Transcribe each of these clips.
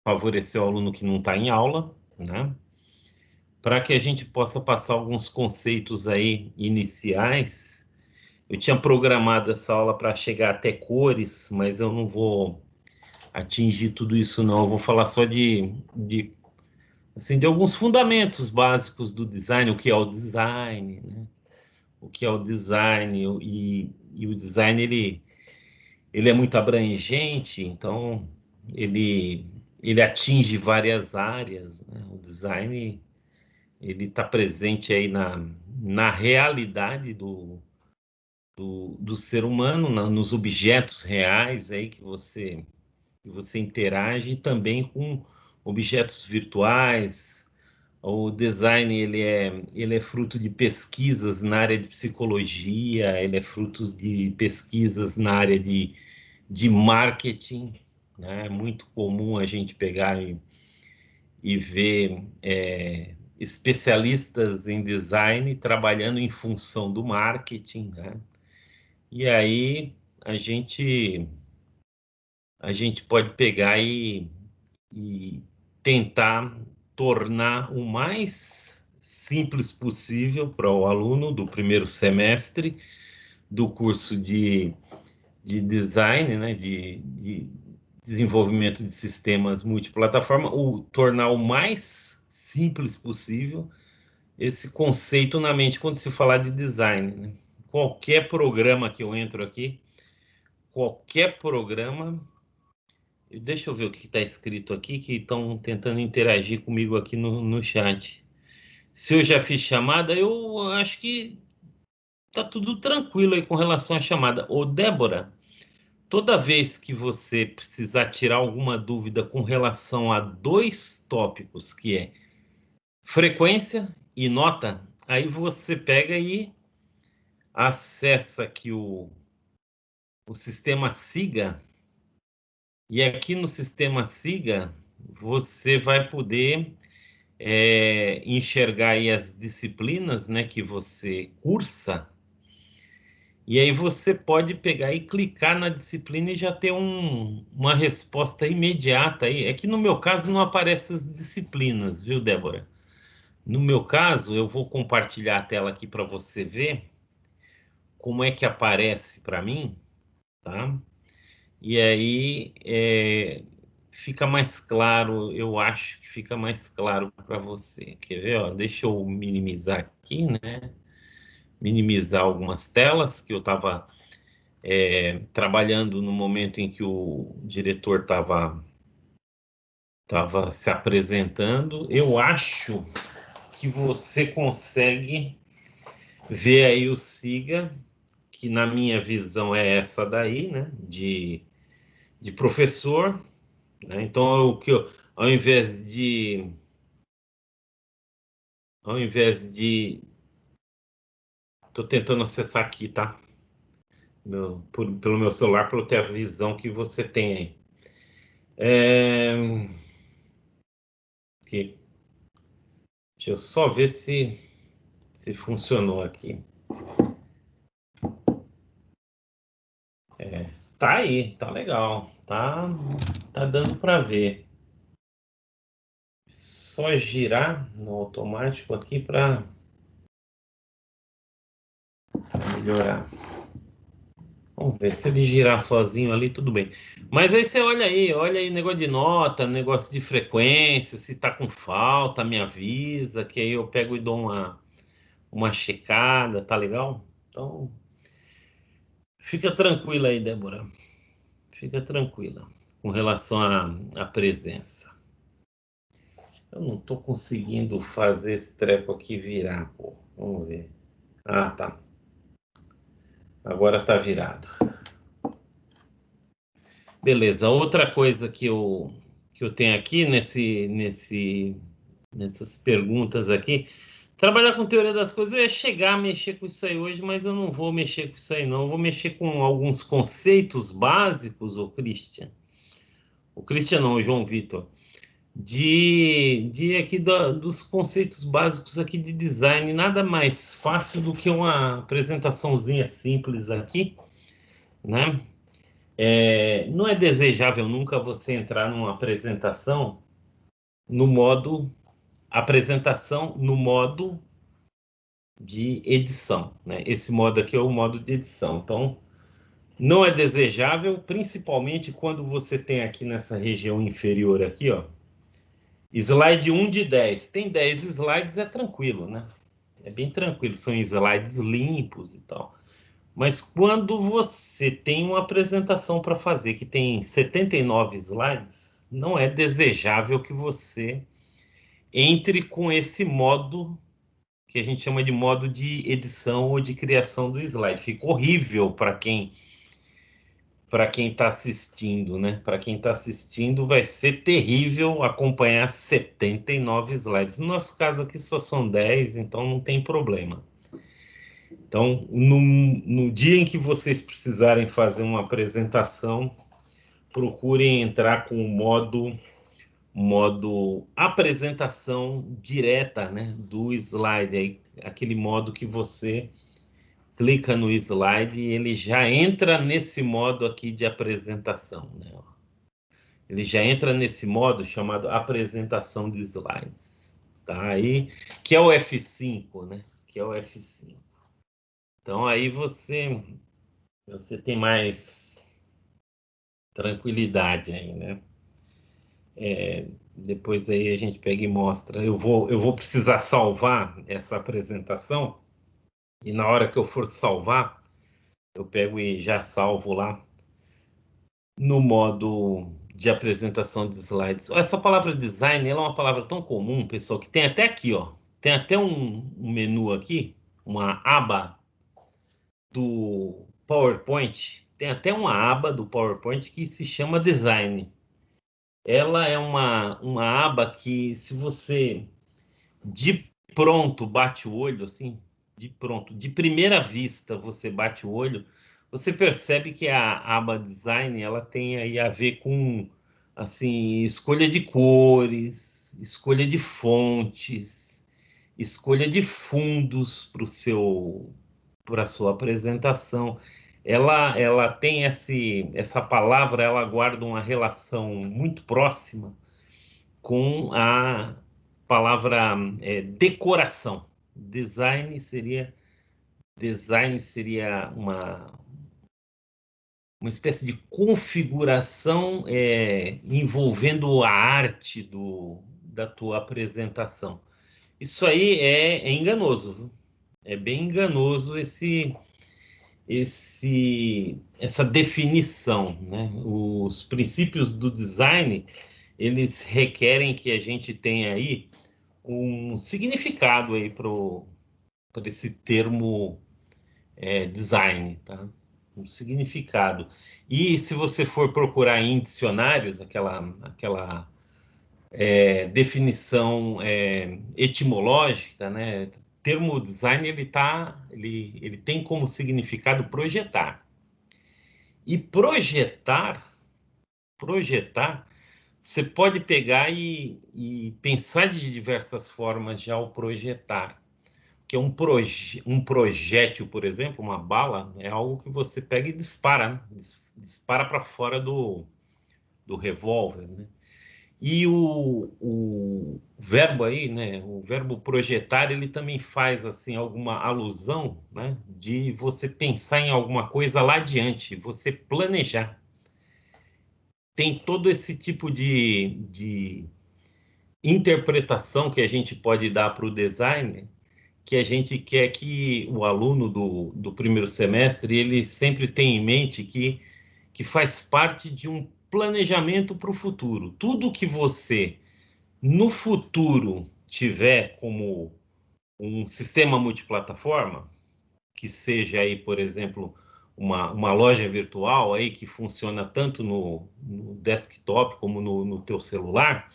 favorecer o aluno que não está em aula, né? Para que a gente possa passar alguns conceitos aí iniciais. Eu tinha programado essa aula para chegar até cores, mas eu não vou atingir tudo isso não. Eu vou falar só de alguns fundamentos básicos do design, o que é o design, né? O que é o design, e o design ele é muito abrangente, então ele atinge várias áreas, né? O design ele está presente aí na realidade do ser humano, nos objetos reais aí que você interage, e também com objetos virtuais. O design ele é fruto de pesquisas na área de psicologia, ele é fruto de pesquisas na área de marketing, né? É muito comum a gente pegar e ver especialistas em design trabalhando em função do marketing, né? E aí a gente a gente pode pegar e tentar tornar o mais simples possível para o aluno do primeiro semestre do curso de design, né, de desenvolvimento de sistemas multiplataforma, tornar o mais simples possível esse conceito na mente quando se falar de design, né? Qualquer programa que eu entro aqui, qualquer programa. Deixa eu ver o que está escrito aqui, que estão tentando interagir comigo aqui no chat. Se eu já fiz chamada, eu acho que tá tudo tranquilo aí com relação à chamada. Ô, Débora, toda vez que você precisar tirar alguma dúvida com relação a dois tópicos, que é frequência e nota, aí você pega e acessa aqui o sistema SIGA, e aqui no sistema SIGA você vai poder enxergar aí as disciplinas, né, que você cursa, e aí você pode pegar e clicar na disciplina e já ter uma resposta imediata aí. É que no meu caso não aparecem as disciplinas, viu, Débora? No meu caso, eu vou compartilhar a tela aqui para você ver como é que aparece para mim, tá? E aí fica mais claro, eu acho que fica mais claro para você. Quer ver? Ó, deixa eu minimizar aqui, né? Minimizar algumas telas que eu estava trabalhando no momento em que o diretor estava se apresentando. Eu acho que você consegue ver aí o SIGA, que na minha visão é essa daí, né? De professor, né? Então, ao invés de tô tentando acessar aqui, tá? Pelo meu celular, para eu ter a visão que você tem aí. Aqui. Deixa eu só ver se funcionou aqui. Tá aí, tá legal. Tá dando para ver. Só girar no automático aqui para melhorar. Vamos ver, se ele girar sozinho ali, tudo bem. Mas aí você olha aí, negócio de nota, negócio de frequência, se tá com falta, me avisa, que aí eu pego e dou uma checada, tá legal? Então, fica tranquila aí, Débora. Fica tranquila com relação à presença. Eu não tô conseguindo fazer esse treco aqui virar, pô. Vamos ver. Ah, tá. Agora tá virado. Beleza. Outra coisa que eu tenho aqui nessas perguntas aqui, trabalhar com teoria das coisas, eu ia chegar a mexer com isso aí hoje, mas eu não vou mexer com isso aí não. Eu vou mexer com alguns conceitos básicos, o Christian. O Christian não, o João Vitor. De aqui dos conceitos básicos aqui de design, nada mais fácil do que uma apresentaçãozinha simples aqui, né? Não é desejável nunca você entrar numa apresentação no modo de edição, né? Esse modo aqui é o modo de edição. Então, não é desejável, principalmente quando você tem aqui nessa região inferior aqui, ó, slide 1 de 10. Tem 10 slides, é tranquilo, né? É bem tranquilo, são slides limpos e tal. Mas quando você tem uma apresentação para fazer que tem 79 slides, não é desejável que você entre com esse modo que a gente chama de modo de edição ou de criação do slide. Fica horrível para quem está assistindo, né? Para quem está assistindo, vai ser terrível acompanhar 79 slides. No nosso caso aqui só são 10, então não tem problema. Então, no dia em que vocês precisarem fazer uma apresentação, procurem entrar com o modo apresentação direta, né, do slide, aí, aquele modo que você clica no slide e ele já entra nesse modo aqui de apresentação, né? Ele já entra nesse modo chamado apresentação de slides, tá? Aí, que é o F5, né? Que é o F5. Então aí você tem mais tranquilidade aí, né? Depois aí a gente pega e mostra. Eu vou precisar salvar essa apresentação e na hora que eu for salvar, eu pego e já salvo lá no modo de apresentação de slides. Essa palavra design, ela é uma palavra tão comum, pessoal, que tem até aqui, ó. Tem até um menu aqui, uma aba do PowerPoint. Tem até uma aba do PowerPoint que se chama design. Ela é uma aba que, se você de pronto bate o olho, assim, de pronto, de primeira vista você bate o olho, você percebe que a aba design ela tem aí a ver com assim, escolha de cores, escolha de fontes, escolha de fundos para a sua apresentação. Ela tem essa palavra, ela guarda uma relação muito próxima com a palavra decoração. Design seria uma espécie de configuração envolvendo a arte da tua apresentação. Isso aí é enganoso, viu? É bem enganoso essa definição, né? Os princípios do design, eles requerem que a gente tenha aí um significado aí para esse termo design, tá? Um significado. E se você for procurar em dicionários, aquela definição etimológica, né? Termo design ele tem como significado projetar. E projetar, você pode pegar e pensar de diversas formas já o projetar. Que é um projétil, por exemplo, uma bala, é algo que você pega e dispara, né? Dispara para fora do revólver, né? E o verbo aí, né? O verbo projetar, ele também faz assim alguma alusão, né? De você pensar em alguma coisa lá adiante, você planejar. Tem todo esse tipo de interpretação que a gente pode dar para o design, que a gente quer que o aluno do primeiro semestre ele sempre tenha em mente que faz parte de um planejamento para o futuro. Tudo que você, no futuro, tiver como um sistema multiplataforma, que seja aí, por exemplo, uma loja virtual aí que funciona tanto no desktop como no teu celular,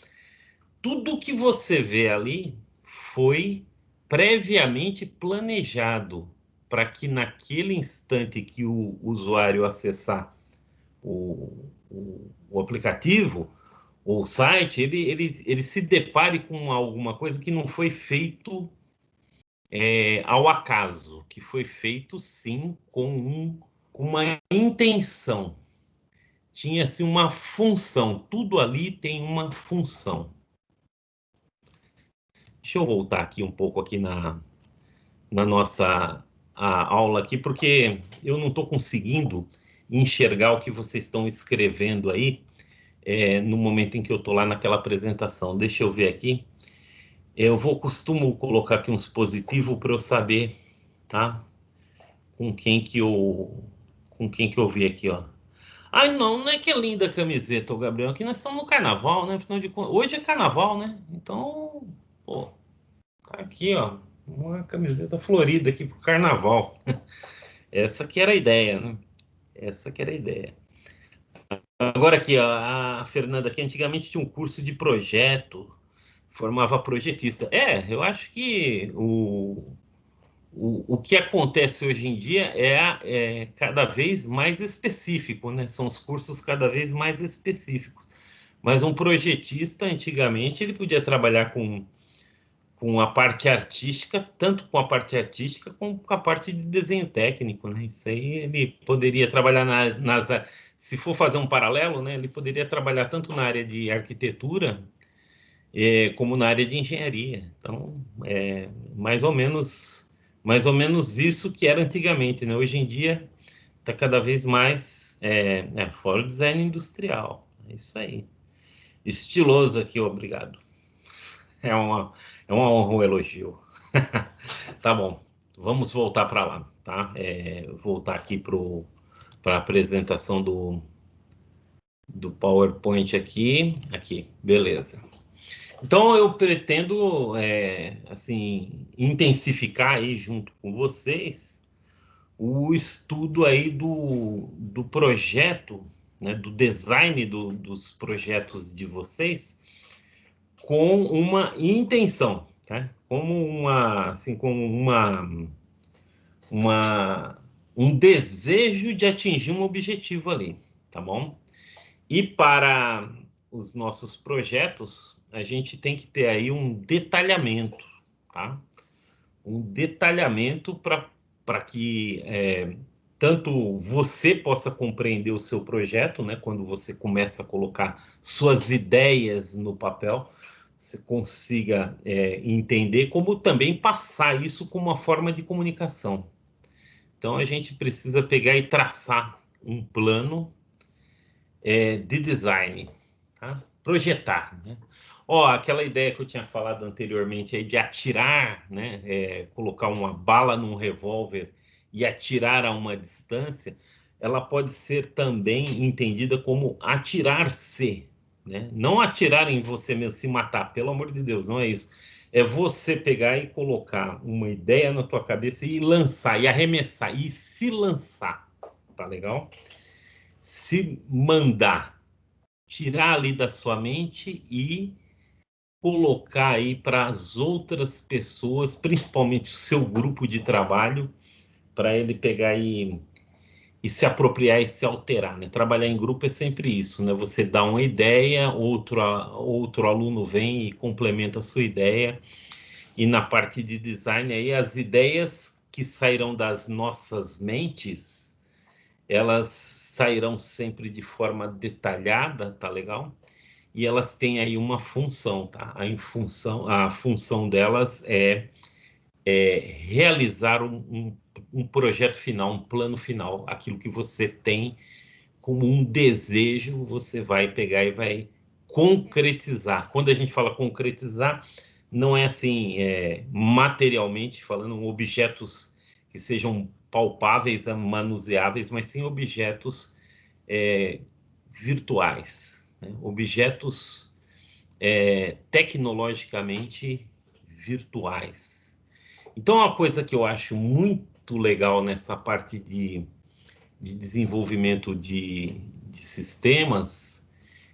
tudo que você vê ali foi previamente planejado para que naquele instante que o usuário acessar o aplicativo ou o site, ele se depare com alguma coisa que não foi feito ao acaso, que foi feito sim com uma intenção. tinha-se uma função, tudo ali tem uma função. Deixa eu voltar aqui um pouco aqui na nossa aula aqui, porque eu não estou conseguindo enxergar o que vocês estão escrevendo aí no momento em que eu estou lá naquela apresentação. Deixa eu ver aqui. Eu costumo colocar aqui uns positivos para eu saber, tá? Com quem que eu vi aqui, ó. Ai, não é que é linda a camiseta, o Gabriel. Aqui nós estamos no carnaval, né? Afinal de contas, hoje é carnaval, né? Então, pô, tá aqui, ó, uma camiseta florida aqui pro carnaval. Essa que era a ideia, né? Essa que era a ideia. Agora aqui, ó, a Fernanda aqui, antigamente tinha um curso de projeto, formava projetista. Eu acho que o que acontece hoje em dia é cada vez mais específico, né? São os cursos cada vez mais específicos. Mas um projetista, antigamente, ele podia trabalhar com a parte artística, tanto com a parte artística como com a parte de desenho técnico, né? Isso aí ele poderia trabalhar se for fazer um paralelo, né? Ele poderia trabalhar tanto na área de arquitetura como na área de engenharia. Então, mais ou menos isso que era antigamente, né? Hoje em dia está cada vez mais fora o design industrial. É isso aí. Estiloso aqui, obrigado. É uma honra, um elogio. Tá bom, vamos voltar para lá, tá? Voltar aqui para a apresentação do PowerPoint aqui. Aqui, beleza. Então, eu pretendo, assim, intensificar aí junto com vocês o estudo aí do projeto, né, do design dos projetos de vocês com uma intenção, tá? Um desejo de atingir um objetivo ali, tá bom? E para os nossos projetos, a gente tem que ter aí um detalhamento, tá? Um detalhamento para que tanto você possa compreender o seu projeto, né? Quando você começa a colocar suas ideias no papel, você consiga entender, como também passar isso como uma forma de comunicação. Então, a gente precisa pegar e traçar um plano de design, tá? Projetar, né? Aquela ideia que eu tinha falado anteriormente aí de atirar, né? Colocar uma bala num revólver e atirar a uma distância, ela pode ser também entendida como atirar-se, né? Não atirar em você mesmo, se matar, pelo amor de Deus, não é isso. É você pegar e colocar uma ideia na tua cabeça e lançar, e arremessar, e se lançar, tá legal? Se mandar, tirar ali da sua mente e colocar aí para as outras pessoas, principalmente o seu grupo de trabalho, para ele pegar e se apropriar e se alterar, né? Trabalhar em grupo é sempre isso, né? Você dá uma ideia, outro aluno vem e complementa a sua ideia, e na parte de design aí, as ideias que sairão das nossas mentes, elas sairão sempre de forma detalhada, tá legal? E elas têm aí uma função, tá? A função delas realizar um projeto final, um plano final, aquilo que você tem como um desejo, você vai pegar e vai concretizar. Quando a gente fala concretizar, não é assim, materialmente falando, objetos que sejam palpáveis, manuseáveis, mas sim objetos virtuais, né? Objetos tecnologicamente virtuais. Então, uma coisa que eu acho muito legal nessa parte de desenvolvimento de sistemas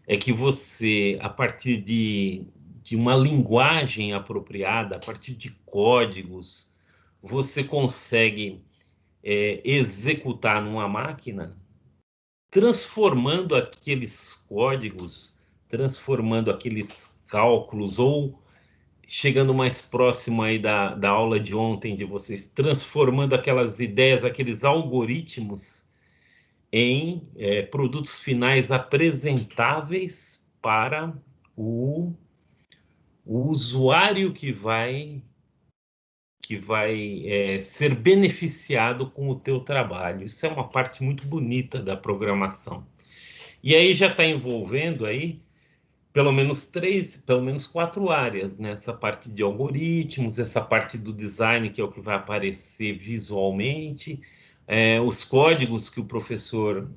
é que você, a partir de uma linguagem apropriada, a partir de códigos, você consegue executar numa máquina, transformando aqueles códigos, transformando aqueles cálculos, ou chegando mais próximo aí da aula de ontem de vocês, transformando aquelas ideias, aqueles algoritmos em produtos finais apresentáveis para o usuário que vai ser beneficiado com o teu trabalho. Isso é uma parte muito bonita da programação. E aí já está envolvendo aí pelo menos 4 áreas, né? Essa parte de algoritmos, essa parte do design, que é o que vai aparecer visualmente, os códigos que o professor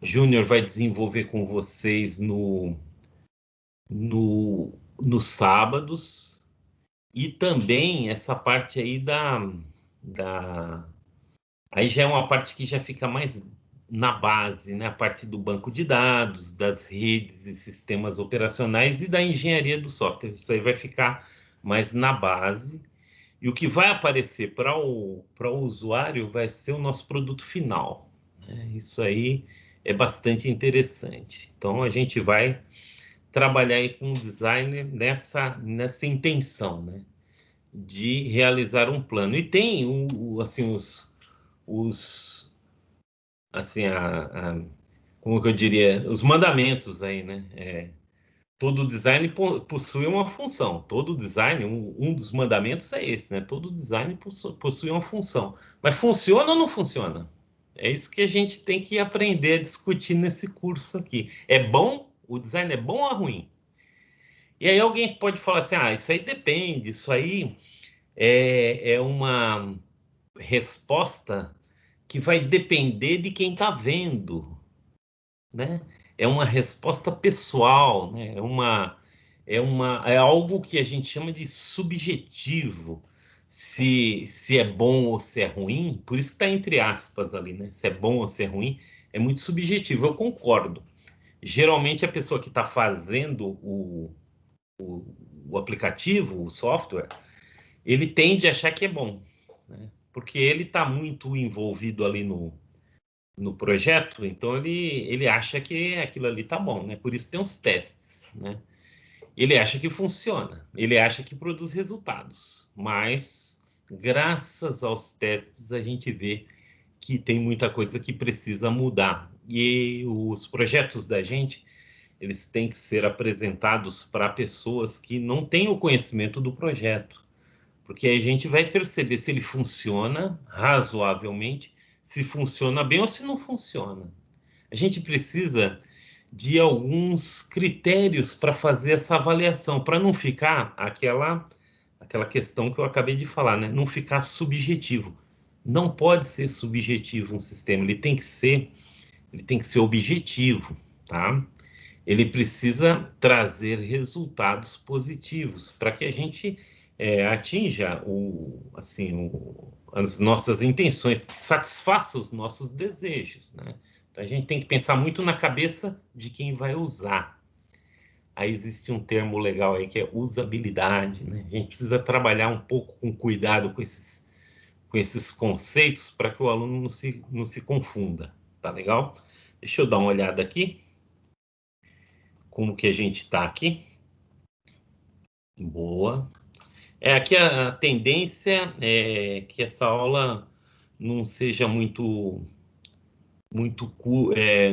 Júnior vai desenvolver com vocês nos sábados, e também essa parte aí aí já é uma parte que já fica mais na base, né? A parte do banco de dados, das redes e sistemas operacionais e da engenharia do software. Isso aí vai ficar mais na base. E o que vai aparecer para o usuário vai ser o nosso produto final, né? Isso aí é bastante interessante. Então, a gente vai trabalhar aí com o designer nessa intenção, né? De realizar um plano. E tem assim, os assim, como que eu diria, os mandamentos aí, né? Todo design possui uma função. Todo design, um dos mandamentos é esse, né? Todo design possui uma função. Mas funciona ou não funciona? É isso que a gente tem que aprender a discutir nesse curso aqui. É bom? O design é bom ou ruim? E aí alguém pode falar assim, isso aí depende, isso aí é uma resposta que vai depender de quem está vendo, né? É uma resposta pessoal, né? É algo que a gente chama de subjetivo. Se é bom ou se é ruim, por isso que está entre aspas ali, né? Se é bom ou se é ruim, é muito subjetivo. Eu concordo. Geralmente a pessoa que está fazendo o aplicativo, o software, ele tende a achar que é bom, né? Porque ele está muito envolvido ali no projeto, então ele acha que aquilo ali tá bom, né? Por isso tem os testes, né? Ele acha que funciona, ele acha que produz resultados, mas graças aos testes a gente vê que tem muita coisa que precisa mudar. E os projetos da gente, eles têm que ser apresentados para pessoas que não têm o conhecimento do projeto, porque aí a gente vai perceber se ele funciona razoavelmente, se funciona bem ou se não funciona. A gente precisa de alguns critérios para fazer essa avaliação, para não ficar aquela questão que eu acabei de falar, né? Não ficar subjetivo. Não pode ser subjetivo um sistema, ele tem que ser objetivo, tá? Ele precisa trazer resultados positivos para que a gente atinja as nossas intenções, que satisfaça os nossos desejos, né? Então, a gente tem que pensar muito na cabeça de quem vai usar. Aí existe um termo legal aí que é usabilidade, né? A gente precisa trabalhar um pouco com cuidado com esses conceitos para que o aluno não se confunda, tá legal? Deixa eu dar uma olhada aqui, como que a gente está aqui. Boa. Aqui a tendência é que essa aula não seja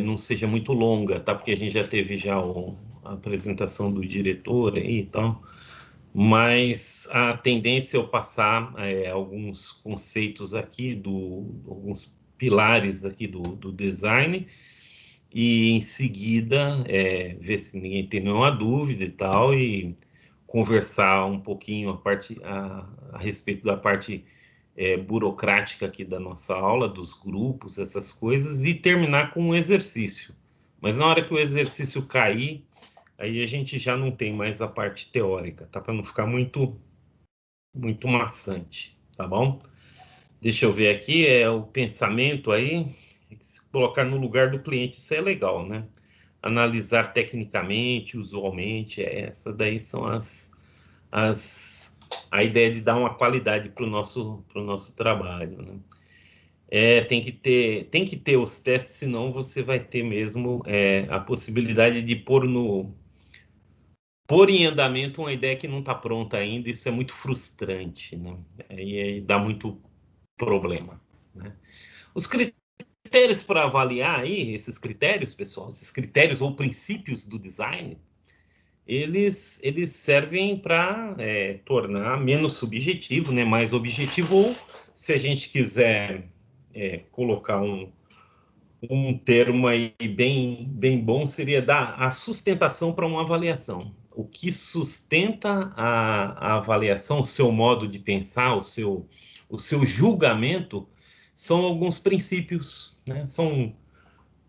não seja muito longa, tá? Porque a gente já teve a apresentação do diretor aí e tal, mas a tendência é eu passar alguns conceitos aqui, alguns pilares aqui do design, e em seguida ver se ninguém tem nenhuma dúvida e tal, e conversar um pouquinho a respeito da parte burocrática aqui da nossa aula, dos grupos, essas coisas, e terminar com um exercício. Mas na hora que o exercício cair, aí a gente já não tem mais a parte teórica, tá? Para não ficar muito maçante, tá bom? Deixa eu ver aqui, o pensamento aí, se colocar no lugar do cliente, isso é legal, né? Analisar tecnicamente, usualmente, essa daí são a ideia de dar uma qualidade para o nosso trabalho, né? Tem que ter os testes, senão você vai ter mesmo a possibilidade de pôr em andamento uma ideia que não está pronta ainda. Isso é muito frustrante, né? Aí dá muito problema, né? Os critérios critérios para avaliar aí, esses critérios, pessoal, esses critérios ou princípios do design, eles servem para tornar menos subjetivo, né, mais objetivo, ou se a gente quiser colocar um termo aí bem bom, seria dar a sustentação para uma avaliação. O que sustenta a avaliação, o seu modo de pensar, o seu julgamento, são alguns princípios, né? São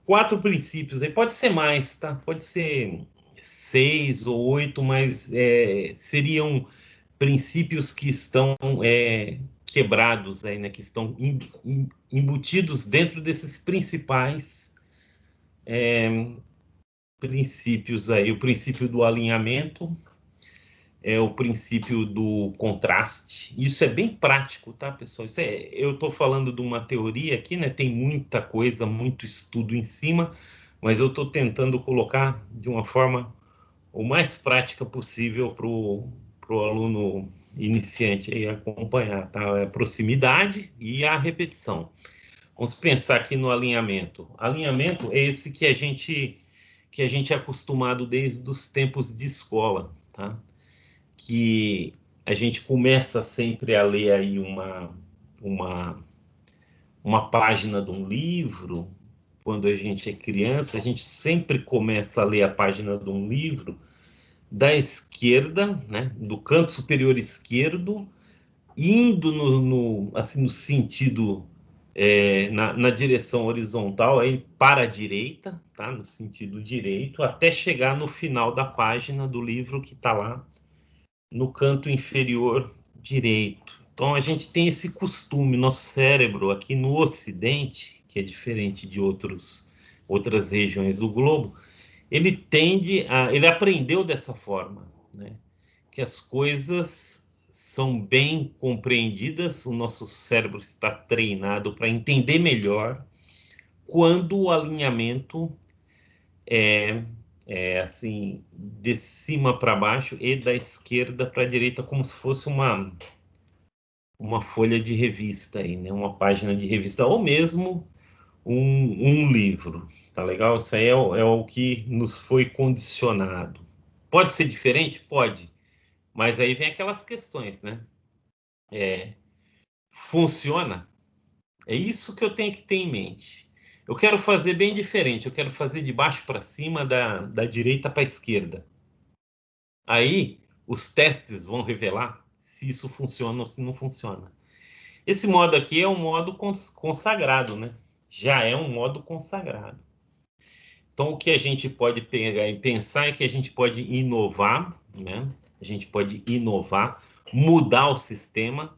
4 princípios, aí pode ser mais, tá? Pode ser 6 ou 8, mas seriam princípios que estão quebrados aí, né? Que estão embutidos dentro desses principais princípios aí. O princípio do alinhamento, o princípio do contraste. Isso é bem prático, tá, pessoal? Eu estou falando de uma teoria aqui, né? Tem muita coisa, muito estudo em cima, mas eu estou tentando colocar de uma forma o mais prática possível para o aluno iniciante aí acompanhar, tá? A proximidade e a repetição. Vamos pensar aqui no alinhamento. Alinhamento é esse que a gente é acostumado desde os tempos de escola, tá? Que a gente começa sempre a ler aí uma página de um livro. Quando a gente é criança, a gente sempre começa a ler a página de um livro da esquerda, né, do canto superior esquerdo, indo assim, no sentido, na direção horizontal, aí para a direita, tá, no sentido direito, até chegar no final da página do livro que está lá no canto inferior direito. Então a gente tem esse costume, nosso cérebro aqui no Ocidente, que é diferente de outras regiões do globo, ele aprendeu dessa forma, né? Que as coisas são bem compreendidas, o nosso cérebro está treinado para entender melhor quando o alinhamento é assim, de cima para baixo e da esquerda para a direita, como se fosse uma folha de revista aí, né? Uma página de revista, ou mesmo um livro, tá legal? Isso aí é o que nos foi condicionado. Pode ser diferente? Pode, mas aí vem aquelas questões, né? Funciona? É isso que eu tenho que ter em mente. Eu quero fazer bem diferente, eu quero fazer de baixo para cima, da direita para a esquerda. Aí, os testes vão revelar se isso funciona ou se não funciona. Esse modo aqui é um modo consagrado, né? Já é um modo consagrado. Então, o que a gente pode pegar e pensar é que a gente pode inovar, né? A gente pode inovar, mudar o sistema,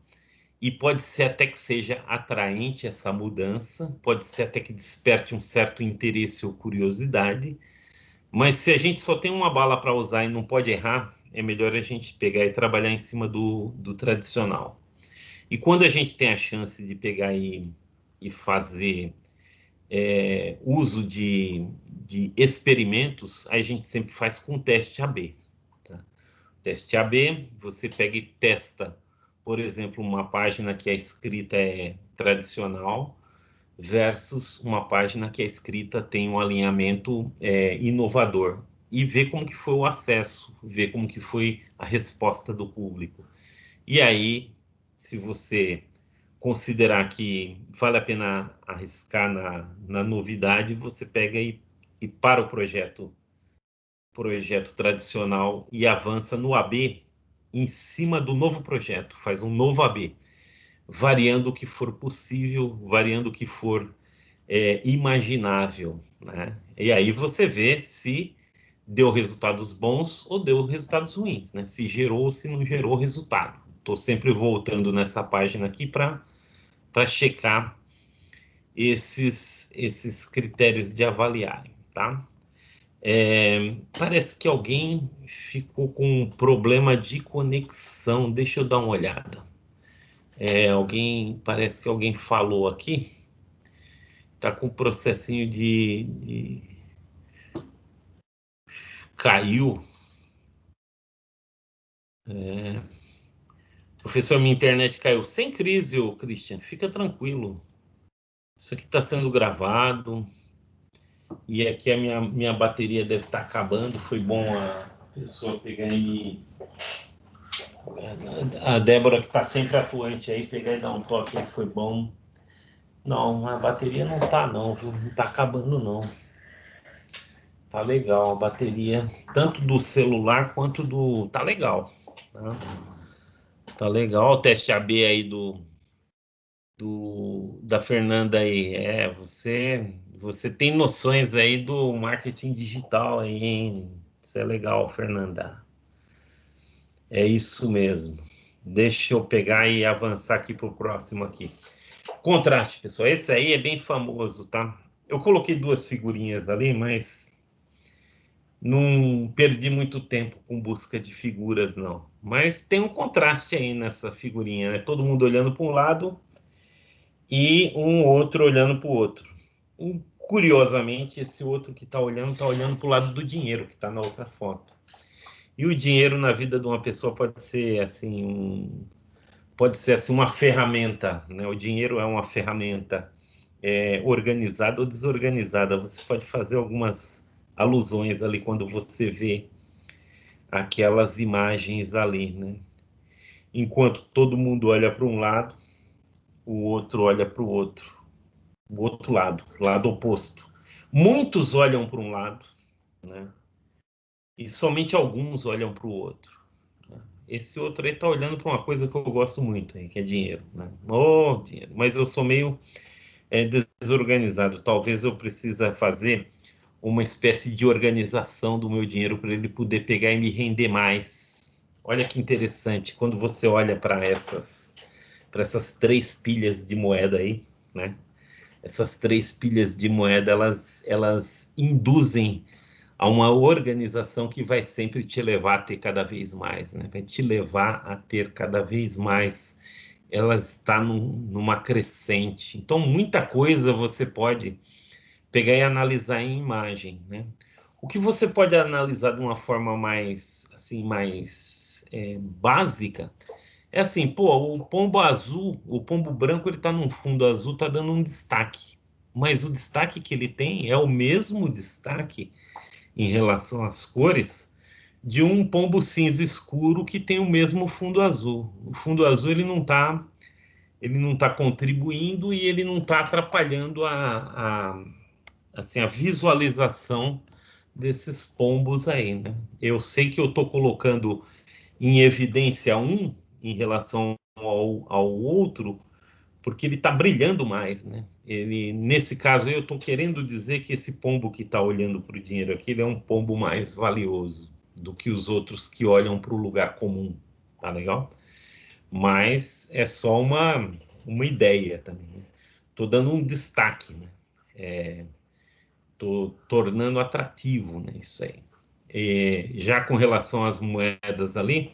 e pode ser até que seja atraente essa mudança, pode ser até que desperte um certo interesse ou curiosidade, mas se a gente só tem uma bala para usar e não pode errar, é melhor a gente pegar e trabalhar em cima do tradicional. E quando a gente tem a chance de pegar e fazer uso de experimentos, a gente sempre faz com teste AB. Tá? Teste AB, você pega e testa, por exemplo, uma página que a escrita é tradicional versus uma página que a escrita tem um alinhamento inovador, e ver como que foi o acesso, ver como que foi a resposta do público. E aí, se você considerar que vale a pena arriscar na novidade, você pega e para o projeto tradicional e avança no AB em cima do novo projeto, faz um novo AB, variando o que for possível, variando o que for imaginável, né? E aí você vê se deu resultados bons ou deu resultados ruins, né? Se gerou ou se não gerou resultado. Estou sempre voltando nessa página aqui para checar esses critérios de avaliar, tá? Parece que alguém ficou com um problema de conexão. Deixa eu dar uma olhada. Parece que alguém falou aqui. Tá com um processinho caiu. Professor, minha internet caiu. Sem crise, ô Christian. Fica tranquilo. Isso aqui está sendo gravado. E aqui a minha bateria deve estar acabando. Foi bom a pessoa pegar e... A Débora, que está sempre atuante aí, pegar e dar um toque aí, foi bom. Não, a bateria não tá não, viu? Não tá acabando não. Tá legal a bateria, tanto do celular quanto do... Tá legal. Tá, tá legal o teste AB aí da Fernanda aí. Você tem noções aí do marketing digital aí, hein? Isso é legal, Fernanda. É isso mesmo. Deixa eu pegar e avançar aqui para o próximo aqui. Contraste, pessoal. Esse aí é bem famoso, tá? Eu coloquei duas figurinhas ali, mas não perdi muito tempo com busca de figuras, não. Mas tem um contraste aí nessa figurinha, né? Todo mundo olhando para um lado e um outro olhando para o outro. E, curiosamente, esse outro que está olhando para o lado do dinheiro, que está na outra foto. E o dinheiro na vida de uma pessoa pode ser assim, uma ferramenta, né? O dinheiro é uma ferramenta organizada ou desorganizada. Você pode fazer algumas alusões ali quando você vê aquelas imagens ali, né? Enquanto todo mundo olha para um lado, o outro olha para o outro lado, lado oposto. Muitos olham para um lado, né? E somente alguns olham para o outro. Esse outro aí tá olhando para uma coisa que eu gosto muito, aí, que é dinheiro, né? Oh, dinheiro. Mas eu sou meio desorganizado. Talvez eu precise fazer uma espécie de organização do meu dinheiro para ele poder pegar e me render mais. Olha que interessante, quando você olha para essas três pilhas de moeda aí, né? Essas três pilhas de moeda, elas induzem a uma organização que vai sempre te levar a ter cada vez mais, né? Vai te levar a ter cada vez mais. Ela está numa crescente. Então, muita coisa você pode pegar e analisar em imagem, né? O que você pode analisar de uma forma mais, assim, mais básica é assim, pô, o pombo azul, o pombo branco, ele tá num fundo azul, tá dando um destaque. Mas o destaque que ele tem é o mesmo destaque em relação às cores de um pombo cinza escuro que tem o mesmo fundo azul. O fundo azul ele não tá contribuindo e ele não está atrapalhando assim, a visualização desses pombos aí, né? Eu sei que eu estou colocando em evidência um em relação ao outro, porque ele está brilhando mais, né? Nesse caso, eu estou querendo dizer que esse pombo que está olhando para o dinheiro aqui, ele é um pombo mais valioso do que os outros que olham para o lugar comum, tá legal? Mas é só uma ideia também. Estou dando um destaque, né? Estou tornando atrativo, né? Isso aí. Já com relação às moedas ali,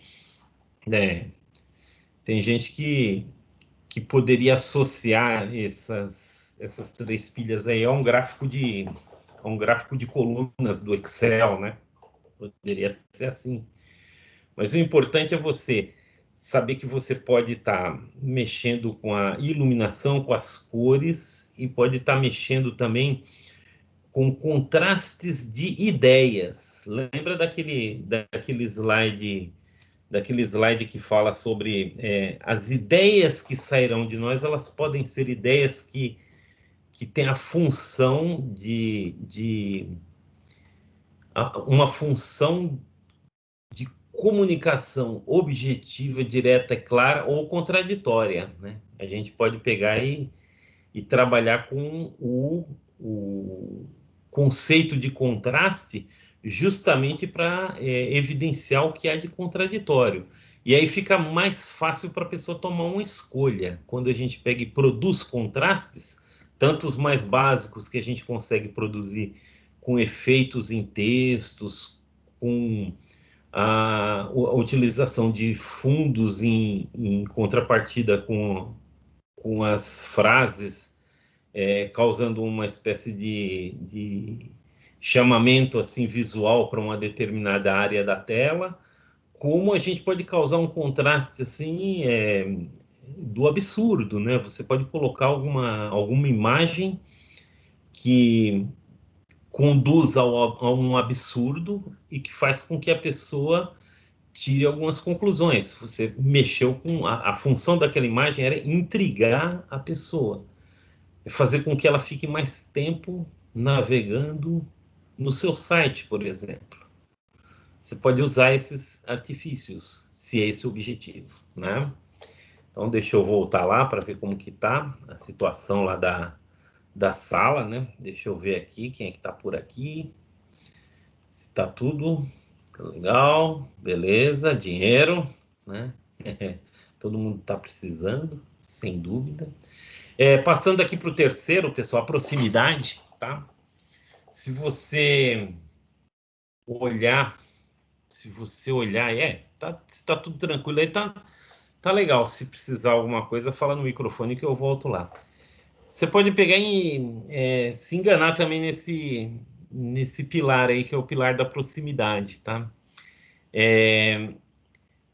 né? Tem gente que poderia associar essas três pilhas aí a um gráfico de colunas do Excel, né? Poderia ser assim. Mas o importante é você saber que você pode estar mexendo com a iluminação, com as cores, e pode estar mexendo também com contrastes de ideias. Lembra daquele slide que fala sobre as ideias que sairão de nós, elas podem ser ideias que têm a função uma função de comunicação objetiva, direta, clara ou contraditória, né? A gente pode pegar e trabalhar com o conceito de contraste justamente para evidenciar o que há de contraditório. E aí fica mais fácil para a pessoa tomar uma escolha. Quando a gente pega e produz contrastes, tanto os mais básicos que a gente consegue produzir com efeitos em textos, com a utilização de fundos em contrapartida com as frases, causando uma espécie de chamamento assim visual para uma determinada área da tela, como a gente pode causar um contraste assim do absurdo, né? Você pode colocar alguma imagem que conduz a um absurdo e que faz com que a pessoa tire algumas conclusões. Você mexeu com a função daquela imagem era intrigar a pessoa, fazer com que ela fique mais tempo navegando no seu site, por exemplo. Você pode usar esses artifícios, se é esse o objetivo, né? Então, deixa eu voltar lá para ver como que tá a situação lá da sala, né? Deixa eu ver aqui quem é que tá por aqui. Se tá tudo legal, beleza, dinheiro, né? Todo mundo está precisando, sem dúvida. Passando aqui para o terceiro, pessoal, a proximidade, tá? Se você olhar, está tudo tranquilo aí, tá legal. Se precisar alguma coisa, fala no microfone que eu volto lá. Você pode pegar e se enganar também nesse pilar aí, que é o pilar da proximidade, tá?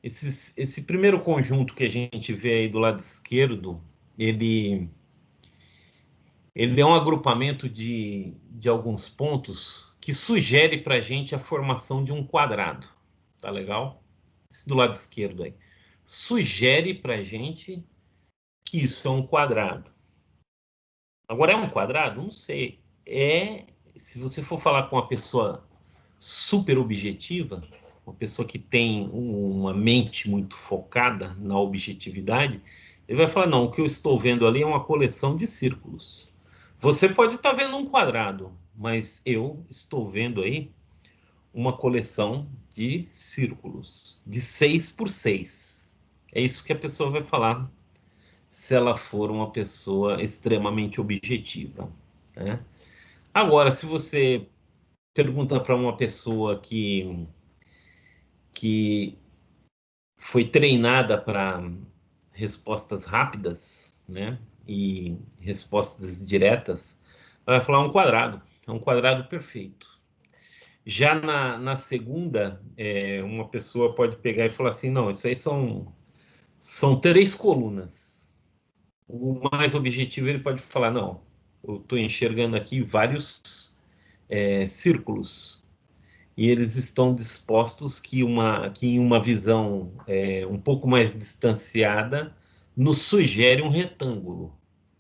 Esse primeiro conjunto que a gente vê aí do lado esquerdo, ele é um agrupamento de alguns pontos que sugere para a gente a formação de um quadrado. Tá legal? Esse do lado esquerdo aí. Sugere para a gente que isso é um quadrado. Agora, é um quadrado? Não sei. Se você for falar com uma pessoa super objetiva, uma pessoa que tem uma mente muito focada na objetividade, ele vai falar, não, o que eu estou vendo ali é uma coleção de círculos. Você pode estar vendo um quadrado, mas eu estou vendo aí uma coleção de círculos, de 6 por 6. É isso que a pessoa vai falar se ela for uma pessoa extremamente objetiva, né? Agora, se você pergunta para uma pessoa que foi treinada para respostas rápidas, né? E respostas diretas, ela vai falar um quadrado. É um quadrado perfeito. Já na segunda, uma pessoa pode pegar e falar assim, não, isso aí são 3 colunas. O mais objetivo, ele pode falar, não, eu estou enxergando aqui vários círculos. E eles estão dispostos que em uma visão um pouco mais distanciada nos sugere um retângulo.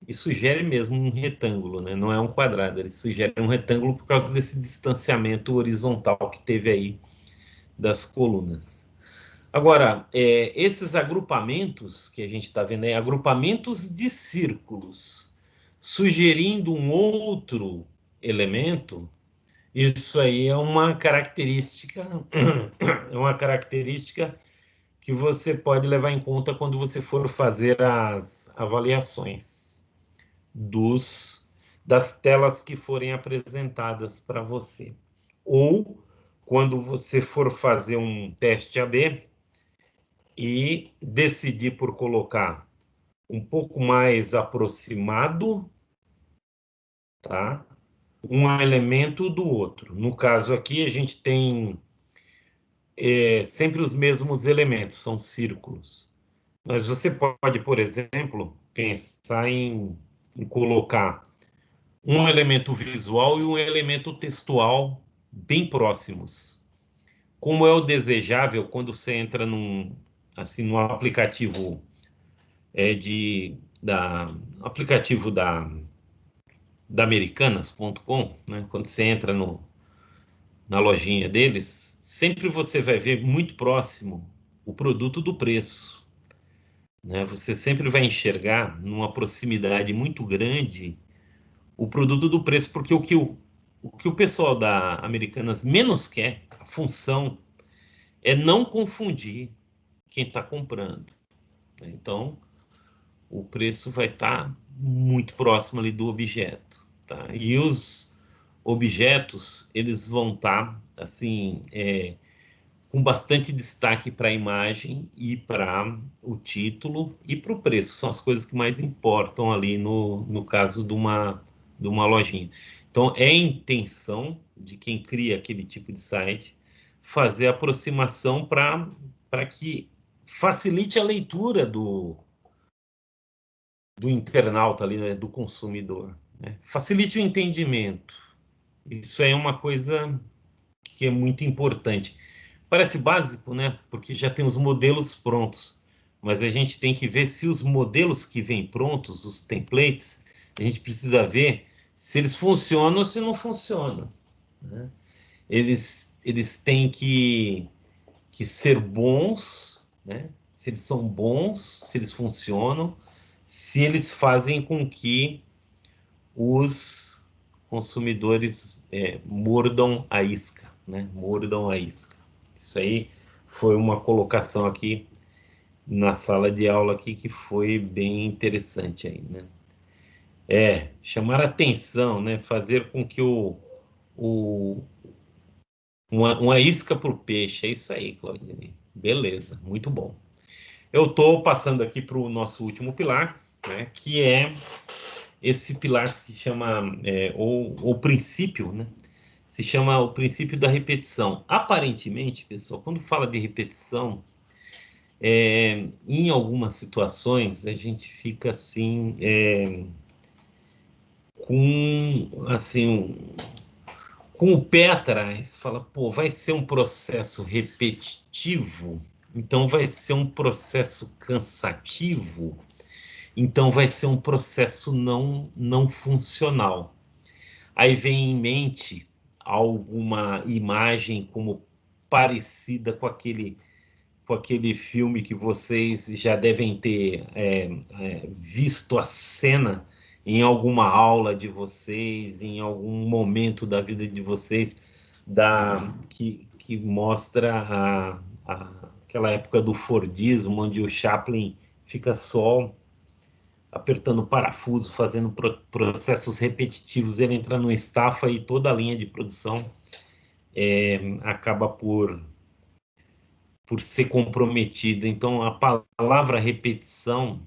E sugere mesmo um retângulo, né? Não é um quadrado, ele sugere um retângulo por causa desse distanciamento horizontal que teve aí das colunas. Agora, esses agrupamentos que a gente está vendo aí, agrupamentos de círculos, sugerindo um outro elemento, isso aí é uma característica que você pode levar em conta quando você for fazer as avaliações das telas que forem apresentadas para você. Ou quando você for fazer um teste AB e decidir por colocar um pouco mais aproximado, tá? Um elemento do outro. No caso aqui, a gente tem sempre os mesmos elementos, são círculos. Mas você pode, por exemplo, pensar em colocar um elemento visual e um elemento textual bem próximos. Como é o desejável quando você entra num aplicativo aplicativo da Americanas.com, né? Quando você entra na lojinha deles, sempre você vai ver muito próximo o produto do preço, né? Você sempre vai enxergar numa proximidade muito grande o produto do preço, porque o que o pessoal da Americanas menos quer, a função, é não confundir quem está comprando, né? Então, o preço vai estar muito próximo ali do objeto, tá? E os objetos, eles vão estar, assim, com bastante destaque para a imagem e para o título e para o preço. São as coisas que mais importam ali no caso de uma lojinha. Então, é a intenção de quem cria aquele tipo de site fazer aproximação para que facilite a leitura internauta ali, né, do consumidor, né? Facilite o entendimento. Isso é uma coisa que é muito importante. Parece básico, né? Porque já tem os modelos prontos, mas a gente tem que ver se os modelos que vêm prontos, os templates, a gente precisa ver se eles funcionam ou se não funcionam, né? Eles têm que ser bons, né? Se eles são bons, se eles funcionam, se eles fazem com que os consumidores mordam a isca, né? Mordam a isca. Isso aí foi uma colocação aqui na sala de aula aqui que foi bem interessante aí, né? Chamar atenção, né? Fazer com que o uma isca para o peixe, é isso aí, Claudine. Beleza, muito bom. Eu estou passando aqui para o nosso último pilar, né? Que é esse pilar se chama ou princípio, né? Se chama o princípio da repetição. Aparentemente, pessoal, quando fala de repetição, em algumas situações a gente fica assim com assim com o pé atrás, fala, pô, vai ser um processo repetitivo, então vai ser um processo cansativo, então vai ser um processo não funcional. Aí vem em mente alguma imagem como parecida com aquele filme que vocês já devem ter visto a cena em alguma aula de vocês, em algum momento da vida de vocês, que mostra aquela época do Fordismo, onde o Chaplin fica só apertando parafuso, fazendo processos repetitivos, ele entra no estafa e toda a linha de produção acaba por ser comprometida. Então, a palavra repetição,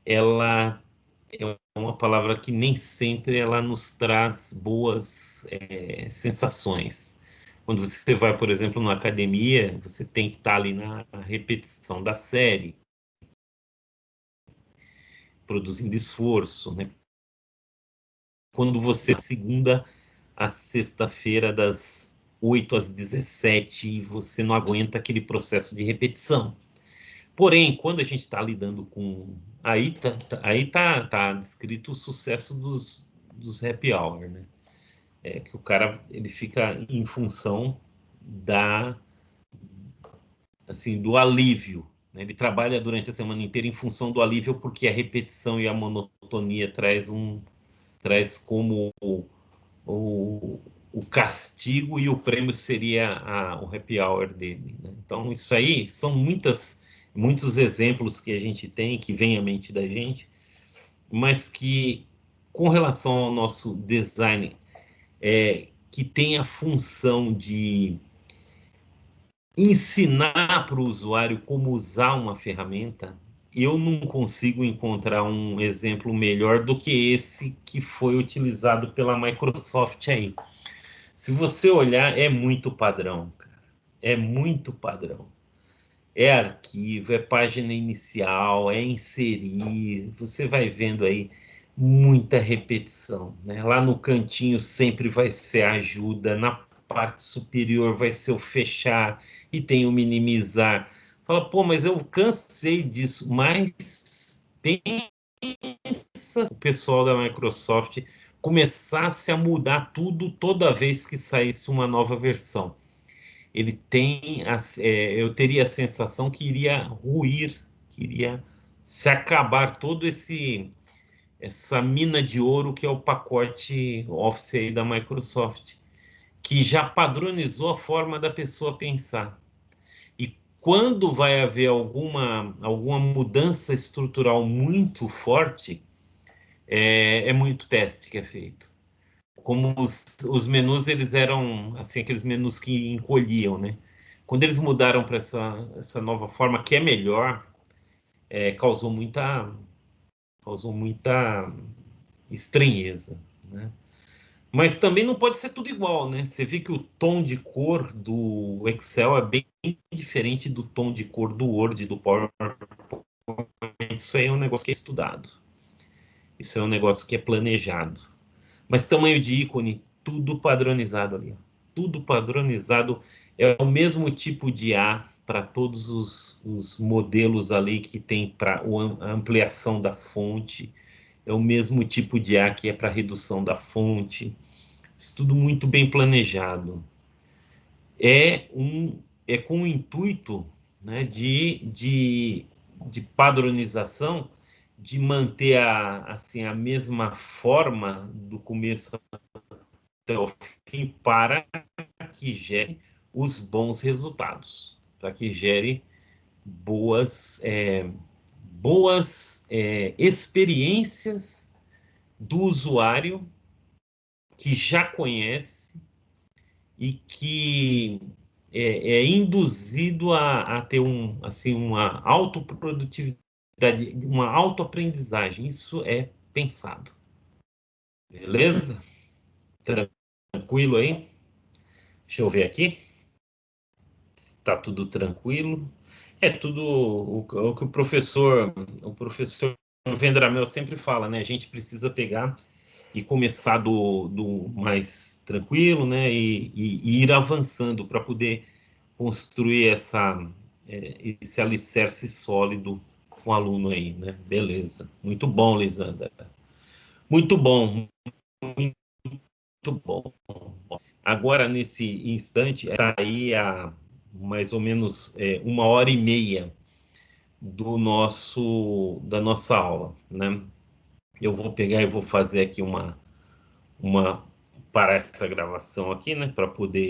ela é uma palavra que nem sempre ela nos traz boas sensações. Quando você vai, por exemplo, na academia, você tem que estar ali na repetição da série, produzindo esforço, né? Quando você, segunda a sexta-feira, das 8 às 17, e você não aguenta aquele processo de repetição. Porém, quando a gente está lidando com... Aí tá descrito o sucesso dos happy hour, né? Que o cara ele fica em função assim, do alívio, né? Ele trabalha durante a semana inteira em função do alívio, porque a repetição e a monotonia traz como o, o castigo, e o prêmio seria o happy hour dele, né? Então, isso aí são muitos exemplos que a gente tem, que vem à mente da gente, mas que, com relação ao nosso design, que tem a função de ensinar para o usuário como usar uma ferramenta, eu não consigo encontrar um exemplo melhor do que esse que foi utilizado pela Microsoft aí. Se você olhar, é muito padrão, cara. É muito padrão. É arquivo, é página inicial, é inserir. Você vai vendo aí muita repetição, né? Lá no cantinho sempre vai ser ajuda, na parte superior vai ser o fechar e tem o minimizar. Fala, pô, mas eu cansei disso. Mas pensa o pessoal da Microsoft começasse a mudar tudo toda vez que saísse uma nova versão. Ele tem, eu teria a sensação que iria ruir, que iria se acabar todo essa mina de ouro que é o pacote Office aí da Microsoft, que já padronizou a forma da pessoa pensar. E quando vai haver alguma mudança estrutural muito forte, é muito teste que é feito. Como os menus, eles eram assim, aqueles menus que encolhiam, né? Quando eles mudaram para essa nova forma, que é melhor, causou muita estranheza, né? Mas também não pode ser tudo igual, né? Você vê que o tom de cor do Excel é bem diferente do tom de cor do Word, do PowerPoint. Isso aí é um negócio que é estudado. Isso é um negócio que é planejado. Mas tamanho de ícone, tudo padronizado ali. Ó. Tudo padronizado. É o mesmo tipo de A para todos os modelos ali que tem para a ampliação da fonte. É o mesmo tipo de A que é para redução da fonte. Isso tudo muito bem planejado. É com o intuito, né, de padronização, de manter assim, a mesma forma do começo até o fim, para que gere os bons resultados, para que gere boas experiências do usuário que já conhece e que é induzido a ter assim, uma autoprodutividade, uma autoaprendizagem. Isso é pensado. Beleza? Tranquilo aí? Deixa eu ver aqui. Está tudo tranquilo. É tudo o que o professor Vendramel sempre fala, né? A gente precisa pegar e começar do mais tranquilo, né? E ir avançando para poder construir esse alicerce sólido com o aluno aí, né? Beleza. Muito bom, Lisandra. Muito bom, muito bom. Agora, nesse instante, está aí a mais ou menos 1h30 da nossa aula, né? Eu vou pegar e vou fazer aqui uma parar essa gravação aqui, né? Para poder